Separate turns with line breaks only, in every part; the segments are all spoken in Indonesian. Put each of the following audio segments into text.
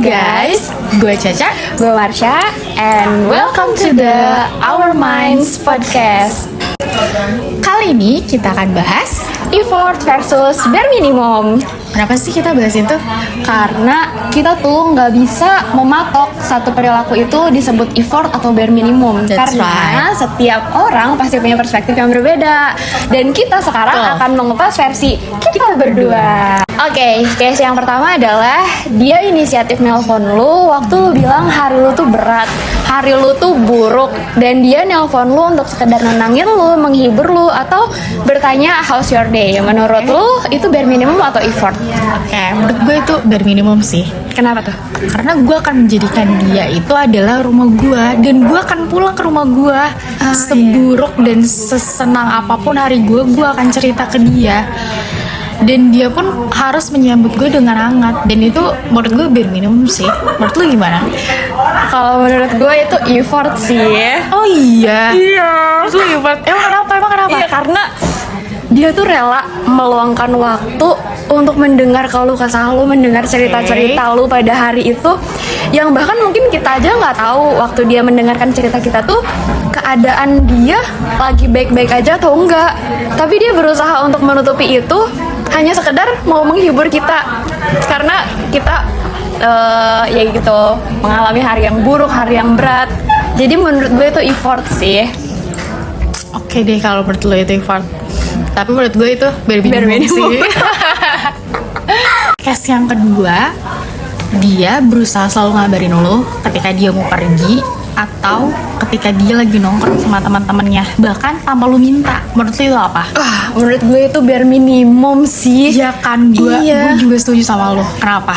guys, gue Caca,
gue Marsha, and welcome to the Our Minds podcast.
Kali ini kita akan bahas
Effort versus bare minimum.
kenapa sih kita bahas itu?
Karena kita tuh nggak bisa mematok satu perilaku itu disebut effort atau bare minimum.
That's
Karena
right.
setiap orang pasti punya perspektif yang berbeda. Dan kita sekarang akan mengupas versi kita berdua. Oke, case yang pertama adalah dia inisiatif nelpon lu waktu lu bilang hari lu tuh berat, hari lu tuh buruk, dan dia nelpon lu untuk sekedar nenangin lu, menghibur lu, atau bertanya how's your day. Menurut lu itu bare minimum atau effort?
Oke, menurut gue itu bare minimum sih.
Kenapa tuh?
Karena gue akan menjadikan dia itu adalah rumah gue, dan gue akan pulang ke rumah gue. Seburuk dan sesenang apapun hari gue akan cerita ke dia. Dan dia pun harus menyambut gue dengan hangat. Dan itu menurut gue bare minimum sih. Menurut lu gimana?
Kalau menurut gue itu effort sih.
Oh iya.
Iya.
Terus lu effort? Emang kenapa?
Iya, karena dia tuh rela meluangkan waktu untuk mendengar keluh kesah lu, mendengar cerita-cerita lu pada hari itu, yang bahkan mungkin kita aja nggak tahu waktu dia mendengarkan cerita kita tuh keadaan dia lagi baik-baik aja atau enggak. Tapi dia berusaha untuk menutupi itu hanya sekedar mau menghibur kita, karena kita ya gitu mengalami hari yang buruk, hari yang berat. Jadi menurut gue itu effort sih.
Oke deh kalau menurut lo itu effort. Tapi menurut gue itu bare minimum sih. Case yang kedua, dia berusaha selalu ngabarin lo ketika dia mau pergi atau ketika dia lagi nongkrong sama teman-temannya, bahkan tanpa lu minta. Menurut lo itu apa?
Menurut gue itu bare minimum sih.
Iya kan, gue juga setuju sama lo. Kenapa?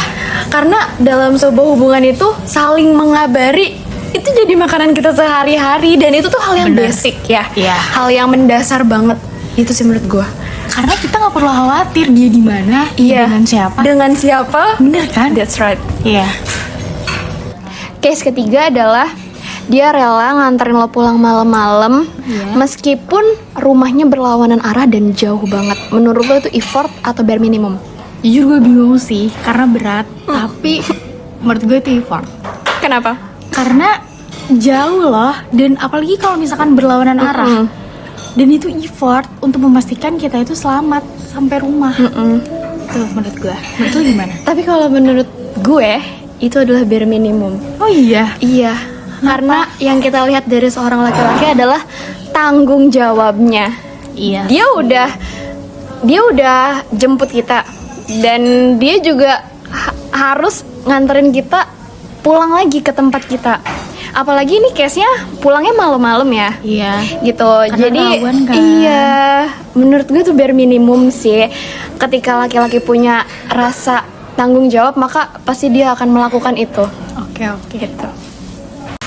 Karena dalam sebuah hubungan itu saling mengabari itu jadi makanan kita sehari-hari, dan itu tuh hal yang
Bener.
basic ya.
Iya.
Hal yang mendasar banget. Itu sih menurut gue.
Karena kita nggak perlu khawatir dia di mana, dengan siapa.
Dengan siapa?
Bener kan?
That's right.
Iya.
Case ketiga adalah dia rela nganterin lo pulang malam-malam, meskipun rumahnya berlawanan arah dan jauh banget. Menurut lo itu effort atau bare minimum?
Jujur gue bingung sih, karena berat. Tapi menurut gue itu effort.
Kenapa?
Karena jauh loh, dan apalagi kalau misalkan berlawanan arah. Dan itu effort untuk memastikan kita itu selamat sampai rumah. Tuh menurut gue. Menurut lu gimana?
Tapi kalau menurut gue itu adalah bare minimum.
Oh iya.
Iya, karena yang kita lihat dari seorang laki-laki adalah tanggung jawabnya.
Iya.
Dia udah jemput kita, dan dia juga harus nganterin kita pulang lagi ke tempat kita. Apalagi ini case-nya pulangnya malam-malam ya.
Iya.
Gitu.
Karena
Jadi
rawan kan.
iya, menurut gue tuh bare minimum sih. Ketika laki-laki punya rasa tanggung jawab, maka pasti dia akan melakukan itu.
Oke.
Gitu.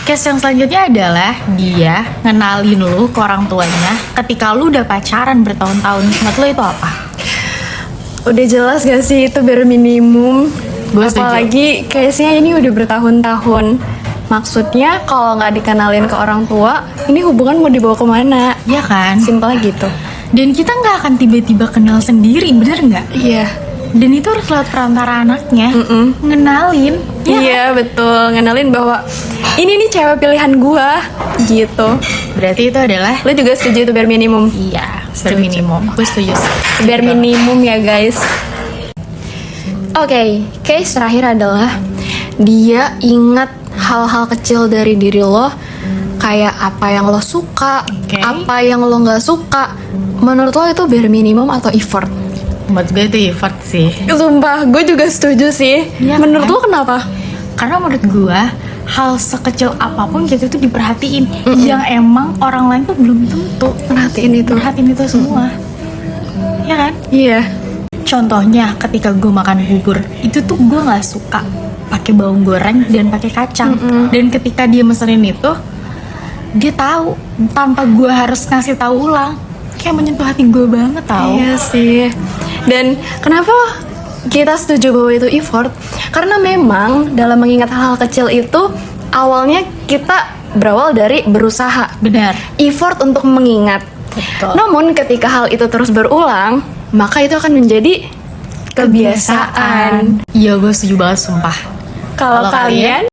Case yang selanjutnya adalah dia ngenalin lu ke orang tuanya ketika lu udah pacaran bertahun-tahun. Menurut lu itu apa?
Udah jelas gak sih itu bare minimum?
Gue setuju.
Apalagi case-nya ini udah bertahun-tahun. Maksudnya kalau nggak dikenalin ke orang tua, ini hubungan mau dibawa kemana?
Iya kan?
Simpel gitu.
Dan kita nggak akan tiba-tiba kenal sendiri, bener nggak?
Iya.
Dan itu harus lewat perantara anaknya. Ngenalin.
Iya betul, ngenalin bahwa ini nih cewek pilihan gua gitu.
Berarti itu adalah
Lo juga setuju itu bare minimum?
iya, bare minimum. Gue setuju sih.
Bare minimum ya guys. Oke, case terakhir adalah dia ingat hal-hal kecil dari diri lo, kayak apa yang lo suka, apa yang lo nggak suka. Menurut lo itu bare minimum atau effort?
Buat gue itu effort sih.
Sumpah, gue juga setuju sih.
Iya
Menurut
kan?
lo kenapa?
Karena menurut gue hal sekecil apapun kita tuh diperhatiin, yang emang orang lain tuh belum tentu perhatiin itu semua. Ya kan?
Iya.
Contohnya ketika gue makan bubur, itu tuh gue nggak suka pakai bawang goreng dan pakai kacang. Dan ketika dia mesenin itu, dia tahu tanpa gue harus ngasih tahu ulang, kayak menyentuh hati gue banget tau.
Iya sih. Dan kenapa kita setuju bahwa itu effort? Karena memang dalam mengingat hal-hal kecil itu awalnya kita berawal dari berusaha.
Benar.
Effort untuk mengingat.
Betul.
Namun ketika hal itu terus berulang, maka itu akan menjadi kebiasaan.
Iya, gue setuju banget sumpah.
Kalau kalian